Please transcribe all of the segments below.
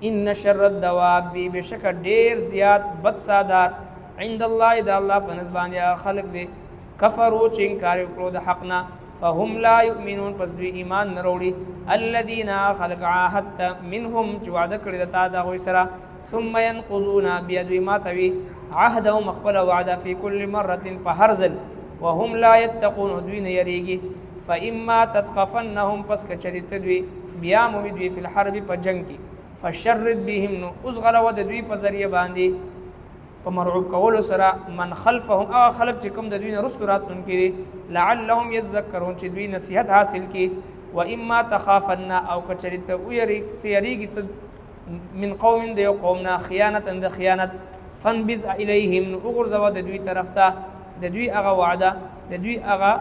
ان شر الدواب بشک ډیر زیات بد سادار عند الله د الله په نسبت باندې خلق دي کفروا چې انکار وکړو د حقنا فهم لا يؤمنون پس دوی ایمان نه وروړي الذين خلق عهدت منهم چې وعده کړی د تا د غوي سره ثم ينقضون بيدوي ما توي عهدهم مخبل وعده في كل مره فهرزل وهم لا يتقون دوی نه یریږي فاما تثقفنهم پس کچری تدوی بیا مو دوی په الحرب په جنگ کې فشرد بهم نو اوسغله ود دوی په ذریعہ باندې په مرعوب کولو سره من خلفهم او خلق چې کوم د دوی نه رستو راتون کړي لعلهم يذكرون چې دوی نصيحت حاصل کړي و اما تخافن او کچریت او یریږي من قوم د یو قومنا خیانت اند خیانت فنبذ الیهم نو وګرځو د دوی طرف ته د دوی هغه وعده د دوی هغه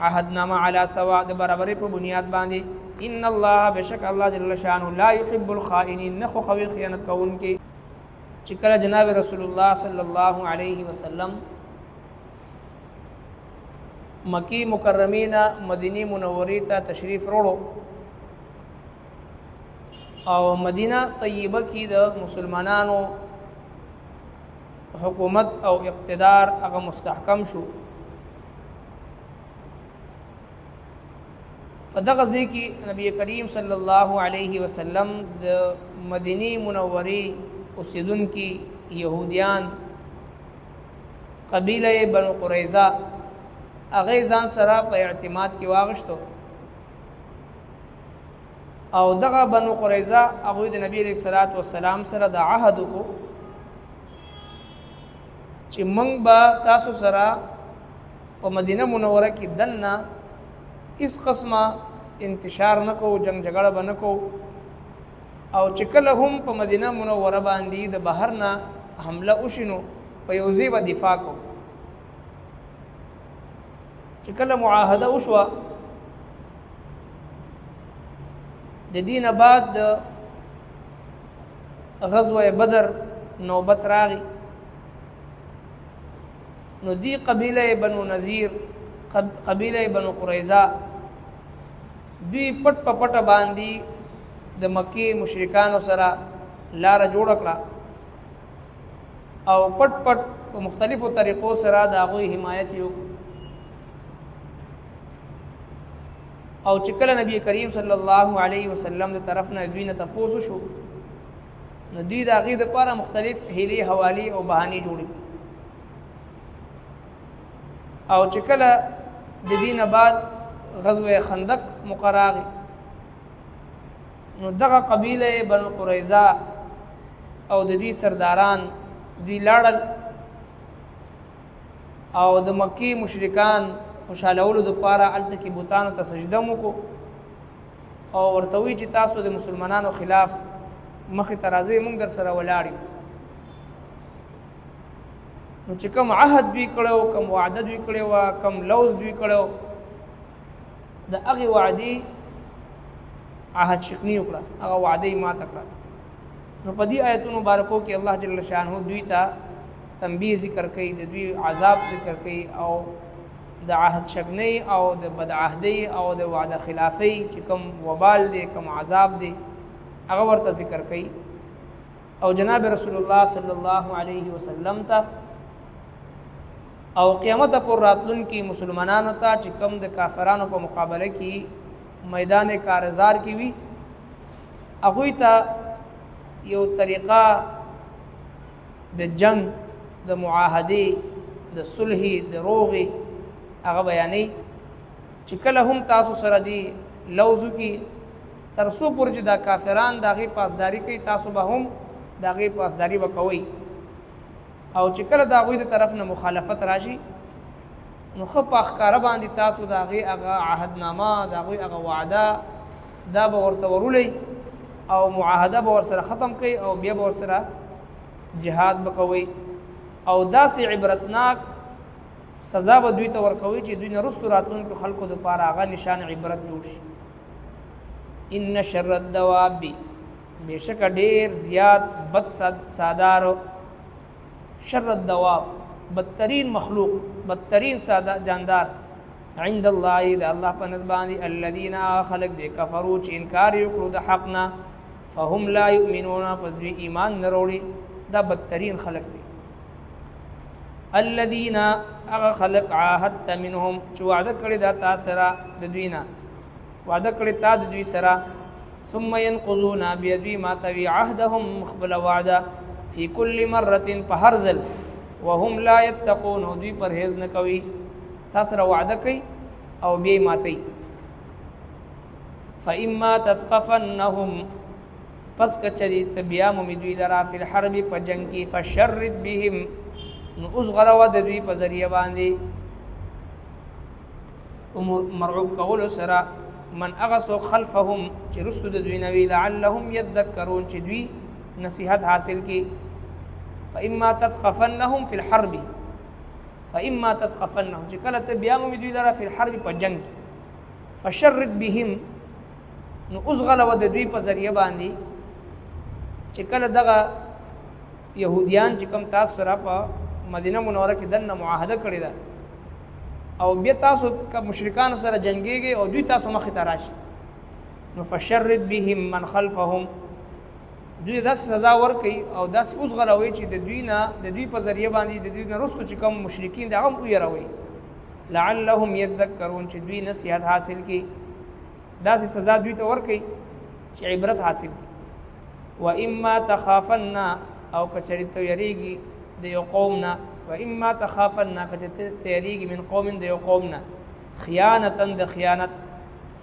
عهدنامه علی سوا د برابرۍ په بنیاد باندې ان الله بشک الله جل شانه لا يحب الخائنین نخو خوي خیانت کوونکي چې کله جناب رسول الله صلی الله علیه وسلم مکی مکرمینا مدینی منوری ته تشریف وروړو او مدینه طیبه کې د مسلمانانو حکومت او اقتدار هغه مستحکم شو په دغه ځای کې نبی کریم صلی الله علیه وسلم د مدینی منوری اوسیدونکي يهوديان قبیله بنو قریظه هغه ځان سره په اعتماد کې واغشتو او دغه بنو قریظه هغه د نبی علیہ الصلوۃ والسلام سره د عهد کو چې موږ به تاسو سره په مدینه منوره کې دنه اس قسمه انتشار نکو جنگ جګړه بنکو او چې کله هم په مدینه منوره باندې د بهر نه حمله وشینو په یوځای به دفاع کو چې کله معاهده وشوه د دینه بعد د غزوه بدر نوبت راغی نو دی قبیله بنو نذیر قبیله بنو قریظه دوی پټ پټ باندې د مکی مشرکانو سره لار جوړ کړه او پټ پټ په مختلفو طریقو سره د هغوی حمایت یو او چې کله نبی کریم صلی الله علیه وسلم د طرف نه دوی نه تاسو شو نو دوی د هغې دپاره مختلف هیلې حوالې او بهانې جوړې او چې کله د دې نه بعد غزوه خندق مقراغي نو دغه قبیله بنو قریظه او د دوی سرداران دوی لاړل او د مکی مشرکان خوشالولو دپاره هلته کې بوتانو ته سجده وکړو او ورته وی چې تاسو د مسلمانانو خلاف مخې ته راځئ موږ در سره ولاړ یو نو چې کوم عهد دوی کړی کوم وعده دوی کړې وه کوم لوز دوی کړی د هغې وعدې عهد شکنی وکړه هغه وعده یې ماته کړه نو په دې آیتونو مبارکو کې الله جل شانه دوی ته تنبیه ذکر کوي د دوی عذاب ذکر کوي او د عهد شکنی او د بدعهدی او د وعده خلافی چې کوم وبال دی کوم عذاب دی هغه ورته ذکر کوي او جناب رسول الله صلی الله علیه وسلم ته او قیامت پر راتلون کې مسلمانانو ته چې کوم د کافرانو په مقابله کې میدان کارزار کې وي هغوی ته یو طریقه د جنگ د معاهدې د صلح د روغې هغه بیانې چې کله هم تاسو سره دی لوزو کې تر څو پورې چې دا کافران د هغې پاسداري کوي تاسو به هم د هغې پاسداري به کوئ او چې کله د هغوی د طرف نه مخالفت راشي نو ښه په ښکاره باندې تاسو د هغې هغه عهدنامه د هغوی هغه وعده دا به ورته ورولئ او معاهده به ورسره ختم کوئ او بیا به ورسره جهاد به کوئ او داسې عبرتناک سزا به دوی ته ورکوي چې دوی نه رستو راتلونکو خلکو دپاره هغه نشان عبرت جوړ شي ان شر الدواب بېشکه ډېر زیات بد سادار شر الدواب بدترین مخلوق بدترین ساده جاندار عند الله د الله په نزد باندې الذين خلق دې کفروا چې انکار یې وکړو د حق نه فهم لا یؤمنون پس دوی ایمان نروړي دا بدترین خلق دي الذين اغه خلق عاهدت منهم چې وعده کړی دا تا سره د دوی نه وعده کړی تا د دوی سره ثم ينقضون بيدوی ما توي عهدهم مخبل وعده في كل مره فهرزل وهم لا يتقون دوی پرهیز نه کوي تا سره وعده کوي او بیا ماتي فإما تثقفنهم پس کچری تبیا ممیدوی لرا فی الحرب پا جنگ کی فشرد بهم نو اس غروا د دوی په ذریعہ باندې مرعوب کول سرا من اغسو خلفهم چې رستو د دوی نوی لعلهم يذكرون چې دوی نصیحت حاصل کی فإما تثقفنهم فی الحرب فإما تثقفنهم چې کله تبیا ممیدوی لرا فی الحرب پا جنگ فشرد بهم نو اس غروا د دوی په ذریعہ باندې چې کله دغه يهوديان چې کوم تاسو سره په مدینه منوره کې دنه معاهده کړی ده او بیا تاسو کوم مشرکان سره جنگيږي او دوی تاسو مخې ته راشي نو فشرد بهم من خلفهم دوی داس سزا ورکي او داس اوس غلوي چې د دوی نه د دوی په ذریعہ باندې د دوی نه رستو چې کوم مشرکین دغه هم ويروي لعلهم يذكرون چې دوی نصيحت حاصل کی داس سزا دوی ته ورکي چې عبرت حاصل کی واما تخافن او کچریتو یریږي د یو قومنا واما تخافن کچریتو یریږي من قوم د یو قومنا خیانتا د خیانت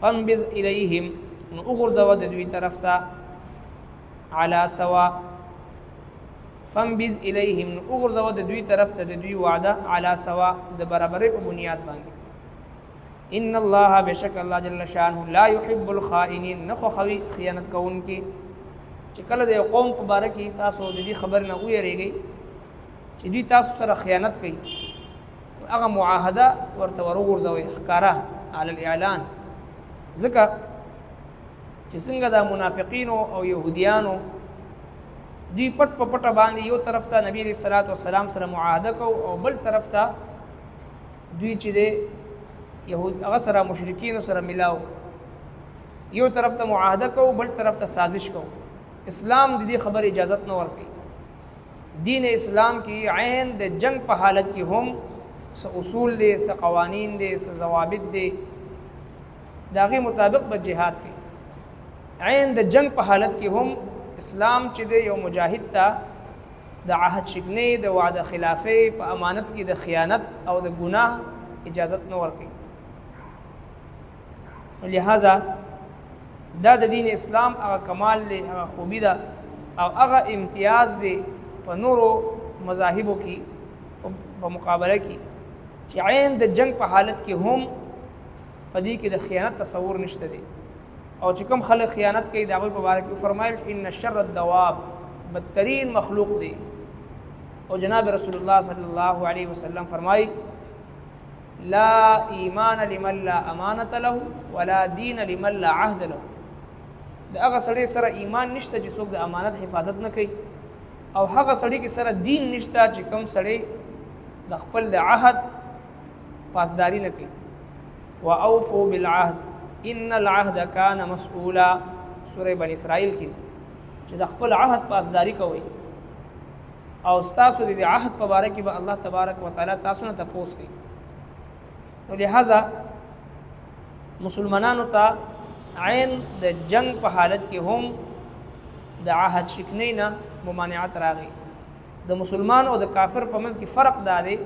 فانبذ الیهم نو اغرزو د دوی طرف ته على سوا فانبذ الیهم نو اغرزو د دوی طرف ته د دوی وعده على سوا د برابرۍ په بنیاد باندې ان الله بشک الله جل شانه لا يحب الخائنين نخو خوي خیانت کوونکی چې کله د قوم په باره کې تاسو د دې خبر نه ویریږئ چې دوی تاسو سره خیانت کوي هغه معاهده ورته ورغورځوئ ښکاره علی الاعلان ځکه چې څنګه د منافقینو او یهودیانو دوی پټ په پټه باندې یو طرف ته نبی علیه الصلاۃ والسلام سره معاهده کو او بل طرف ته دوی چې د یهود هغه سره مشرکین سره ملاو یو طرف ته معاهده کو بل طرف ته سازش کو اسلام د دې خبر اجازت نه ورکړي دین اسلام کی عین د جنگ په حالت کې هم س اصول دي س قوانین دي س ضوابط دي داغه مطابق به جهاد کوي عین د جنگ په حالت کې هم اسلام چې د یو مجاهد ته د عهد شکنی د وعده خلافی په امانت کې د خیانت او د ګناه اجازت نه ورکړي لہذا دا د دین اسلام هغه کمال دی هغه خوبی ده او هغه امتیاز دی په نورو مذاهبو کې په مقابله کې چې عین د جنگ په حالت کې هم په دې کې د خیانت تصور نشته دی او چې کوم خلک خیانت کوي دا غوي په باره کې فرمایل ان شر الدواب بدترین مخلوق دی او جناب رسول الله صلی الله علیه وسلم فرمای لا ایمان لمن لا امانه له ولا دین لمن لا عهد له د هغه سړی سره ایمان نشته چې څوک د امانت حفاظت نه کوي او هغه سړی کې سره دین نشته چې کوم سړی د خپل د عهد پاسداری نه کوي واوفوا بالعهد ان العهد كان مسؤولا سوره بنی اسرائیل کې چې د خپل عهد پاسداری کوي او تاسو د عهد په باره کې به الله تبارک وتعالى تاسو نه تپوس کوي نو لہذا مسلمانانو ته عین د جنگ په حالت کې هم د عهد شکنی نه ممانعت راغی د مسلمان او د کافر په منځ کې فرق دا دی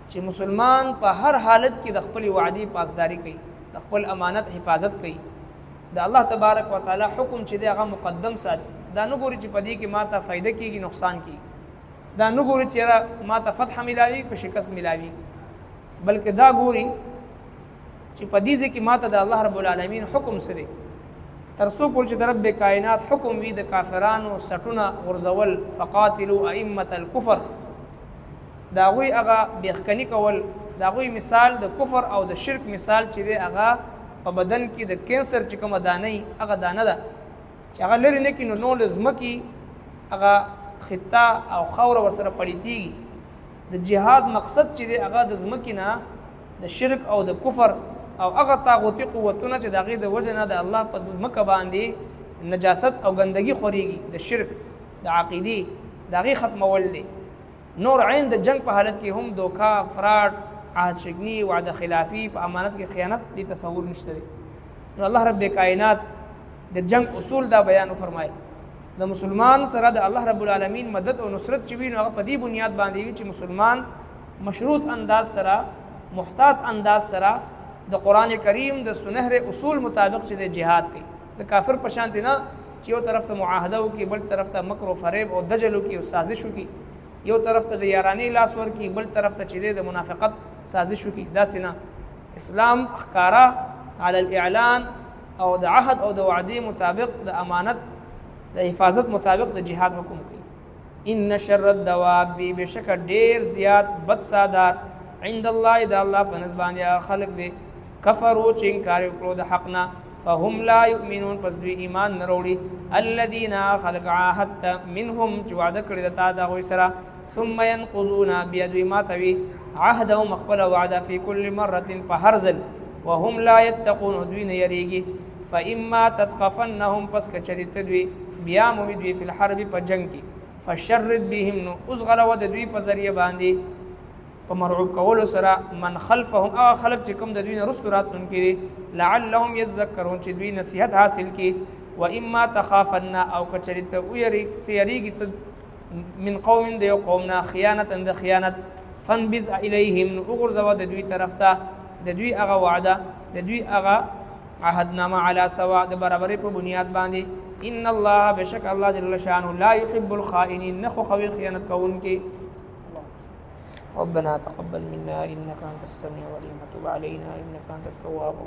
چې مسلمان په هر حالت کې د خپل وعدې پاسداری کوي د خپل امانت حفاظت کوي د الله تبارک وتعالى حکم چې دی هغه مقدم ساتي دا نه ګوري چې په دې کې ماته فائدہ کیږي نقصان کیږي دا نه ګوري چې ماته فتح ملاوي په شکست ملاوي بلکې دا ګوري چې په دې ځکه ماته د الله رب العالمین حکم سره تر څو پورې چې د رب کائنات حکم وي د کافرانو سټونه ورزول فقاتلوا ائمه الكفر دا غوي هغه بخکنی کول دا غوي مثال د کفر او د شرک مثال چې دی هغه په بدن کې د کینسر چې کومه دانه هغه دانه ده چې هغه لري نه کینو نو لزمکی هغه خطه او خاور ورسره پړیږي د جهاد مقصد چې دی هغه د زمکینه د شرک او د کفر او هغه طاغوتی قوتونه چې دغه د وجه نه د الله په ځمکه باندې نجاست او ګندګي خوريږي د شرک د عقیدې دغه ختمول دي نور عین د جنگ په حالت کې هم دوکا فراډ عهد شکنی وعده خلافی په امانت کې خیانت دي تصور نشته دي نو الله رب کائنات د جنگ اصول دا بیان فرمایي د مسلمان سره د الله رب العالمین مدد او نصرت چې وي نو هغه په دې بنیاد باندې چې مسلمان مشروط انداز سره محتاط انداز سره د قران کریم د سنهر اصول مطابق چې د جهاد کوي د کافر په شان دي نه چې یو طرف ته معاهده وکي بل طرف ته مکر او فریب او دجل وکي او سازش وکي یو طرف ته د یارانی لاس ورکی بل طرف ته چې د منافقت سازش وکي دا سینا اسلام احکارا علی الاعلان او د عهد او د وعده مطابق د امانت د حفاظت مطابق د جهاد حکم کوي ان شر الدواب بشک ډیر زیات بد سادار عند الله د الله په نسبت یا خلق دي کفروا چې انکار وکړو د حقنا فهم لا يؤمنون پس دوی ایمان نه وروړي الذين خلق عهدت منهم چې وعده کړی د تا د غوي سره ثم ينقضون بيدوي ما توي عهدهم مخبل وعده في كل مره فهرزل وهم لا يتقون دوی نه یریږي فاما تثقفنهم پس کچری تدوی بیا مومدوی فی الحرب په جنگ کې فشرد بهم نو اوسغله ود دوی په ذریعہ باندې په مرعوب کولو سره من خلفهم او خلق چې کوم د دوی نه رستو راتونکي لعلهم يذكرون چې دوی نصیحت حاصل کی و اما تخافن او کچری ته یریږي من قوم د یو قومنا خیانت اند خیانت فنبذ الیهم نو وګرځو د دوی طرف ته د دوی هغه وعده د دوی هغه عهدنامه علی سوا د برابرۍ په بنیاد باندې ان الله بشک الله جل شانه لا يحب الخائنين نخو خوي خیانت کوونکي ربنا تقبل منا انك انت السميع العليم وتب علينا انك انت التواب